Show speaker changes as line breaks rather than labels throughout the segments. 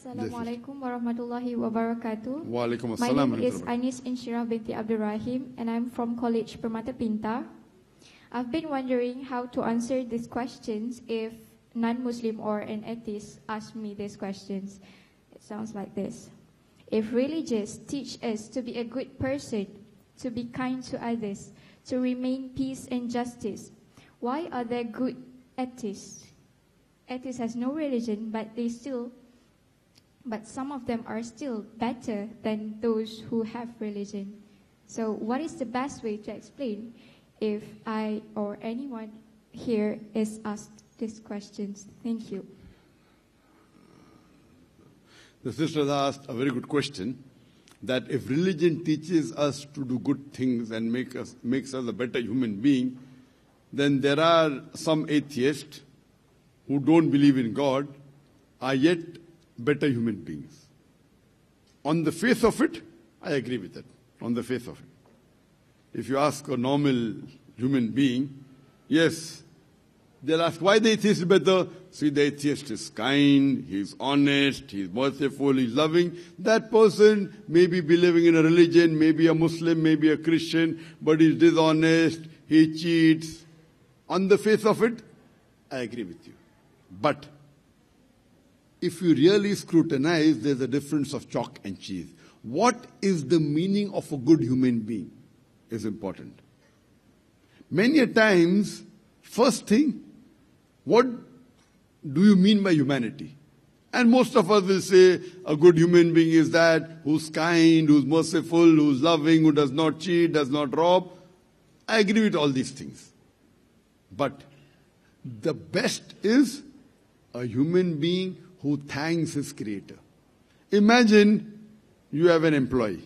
Assalamualaikum warahmatullahi wabarakatuh.
Waalaikumsalam.
My name is Anis Inshirah binti Abdul Rahim and I'm from College Permata Pintar. I've been wondering how to answer these questions if non-Muslim or an atheist ask me these questions. It sounds like this. If religious teach us to be a good person, to be kind to others, to remain peace and justice, why are there good atheists? Atheists has no religion, but some of them are still better than those who have religion. So what is the best way to explain if I or anyone here is asked these questions? Thank you.
The sister asked a very good question, that if religion teaches us to do good things and makes us a better human being, then there are some atheists who don't believe in God are yet better human beings. On the face of it, I agree with that. On the face of it. If you ask a normal human being, yes, they'll ask, why the atheist is better? See, the atheist is kind, he's honest, he's merciful, he's loving. That person may be believing in a religion, maybe a Muslim, maybe a Christian, but he's dishonest, he cheats. On the face of it, I agree with you. But if you really scrutinize, there's a difference of chalk and cheese. What is the meaning of a good human being is important. Many a times, first thing, what do you mean by humanity? And most of us will say a good human being is that who's kind, who's merciful, who's loving, who does not cheat, does not rob. I agree with all these things. But the best is a human being who thanks his creator. Imagine you have an employee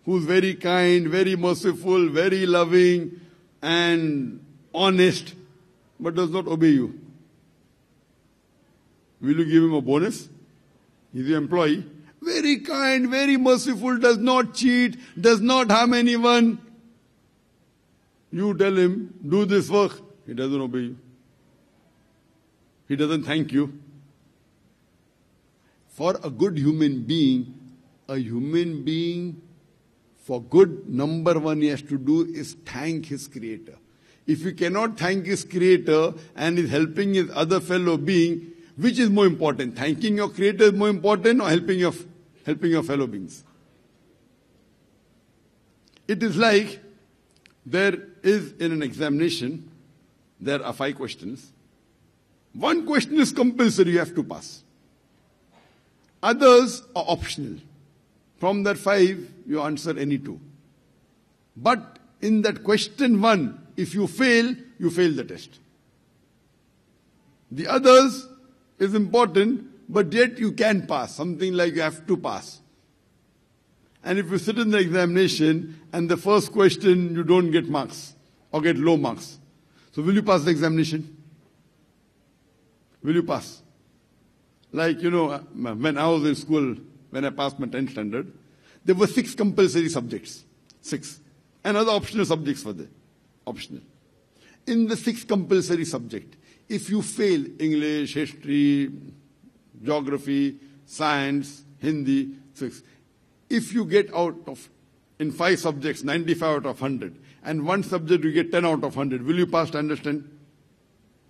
who's very kind, very merciful, very loving and honest, but does not obey you. Will you give him a bonus? He's your employee. Very kind, very merciful, does not cheat, does not harm anyone. You tell him, do this work. He doesn't obey you. He doesn't thank you. For a good human being, for good, number one he has to do is thank his creator. If he cannot thank his creator and is helping his other fellow being, which is more important? Thanking your creator is more important or helping your fellow beings? It is like there is in an examination, there are 5 questions. One question is compulsory, you have to pass. Others are optional. From that 5, you answer any 2. But in that question 1, if you fail the test. The others is important, but yet you can pass. Something like you have to pass. And if you sit in the examination and the first question you don't get marks or get low marks, so will you pass the examination? Will you pass? Like, when I was in school, when I passed my 10th standard, there were 6 compulsory subjects. 6. And other optional subjects were there. Optional. In the 6 compulsory subject, if you fail English, history, geography, science, Hindi, 6. If you get in 5 subjects, 95 out of 100, and one subject you get 10 out of 100, will you pass to understand?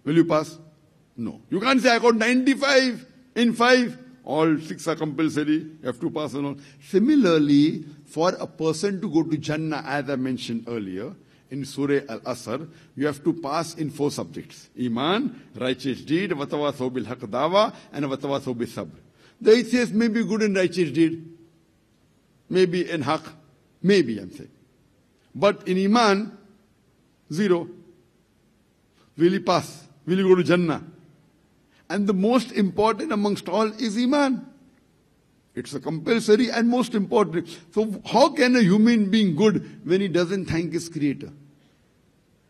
Will you pass? No. You can't say, I got 95 in 5. All 6 are compulsory. You have to pass on all. Similarly, for a person to go to Jannah, as I mentioned earlier, in Surah Al-Asr, you have to pass in 4 subjects. Iman, righteous deed, watawasaw bil haq dawa, and watawasaw bil sabr. The atheist may be good in righteous deed, maybe in haq, maybe I'm saying. But in Iman, 0. Will he pass? Will he go to Jannah? And the most important amongst all is Iman. It's a compulsory and most important. So how can a human being good when he doesn't thank his creator?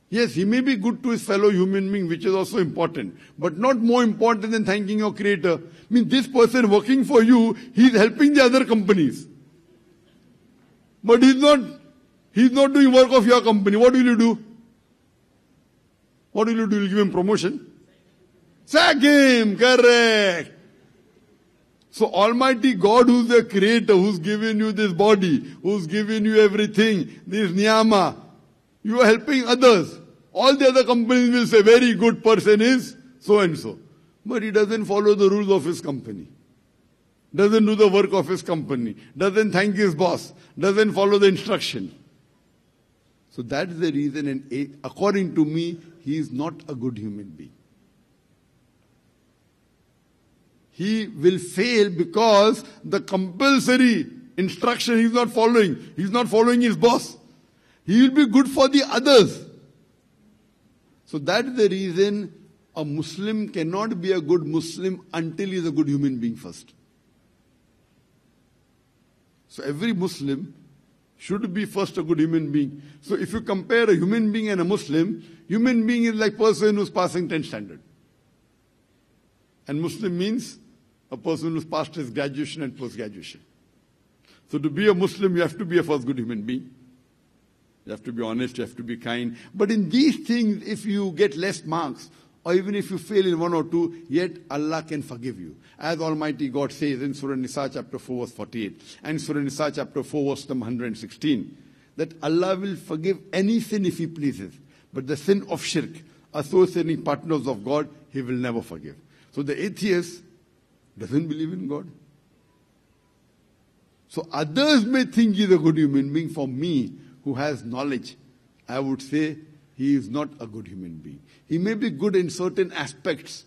Yes, he may be good to his fellow human being, which is also important, but not more important than thanking your creator. I mean, this person working for you, he's helping the other companies. But he's not doing work of your company. What will you do? What will you do? You'll give him promotion? Sack him, correct. So Almighty God, who's the creator, who's given you this body, who's given you everything, this niyama, you are helping others. All the other companies will say, very good person is so and so. But he doesn't follow the rules of his company. Doesn't do the work of his company. Doesn't thank his boss. Doesn't follow the instruction. So that's the reason, and according to me, he is not a good human being. He will fail because the compulsory instruction he's not following. He's not following his boss. He will be good for the others. So that's the reason a Muslim cannot be a good Muslim until he is a good human being first. So every Muslim should be first a good human being. So if you compare a human being and a Muslim, human being is like a person who's passing 10th standard. And Muslim means a person who's passed his graduation and post-graduation. So to be a Muslim, you have to be a first good human being. You have to be honest, you have to be kind. But in these things, if you get less marks, or even if you fail in one or two, yet Allah can forgive you. As Almighty God says in Surah Nisa chapter 4 verse 48, and Surah Nisa chapter 4 verse number 116, that Allah will forgive any sin if He pleases. But the sin of shirk, associating partners of God, He will never forgive. So the atheist doesn't believe in God. So others may think he's a good human being. For me, who has knowledge, I would say he is not a good human being. He may be good in certain aspects,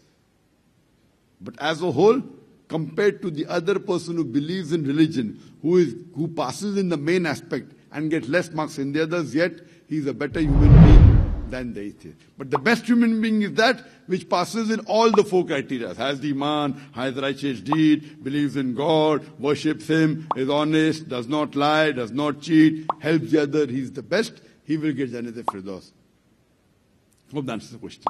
but as a whole, compared to the other person who believes in religion, who passes in the main aspect and gets less marks in the others, yet he is a better human being than the atheist. But the best human being is that which passes in all the four criteria. Has the iman, has righteous deed, believes in God, worships Him, is honest, does not lie, does not cheat, helps the other. He is the best. He will get Jannat al-Firdaus. Hope that answers the question.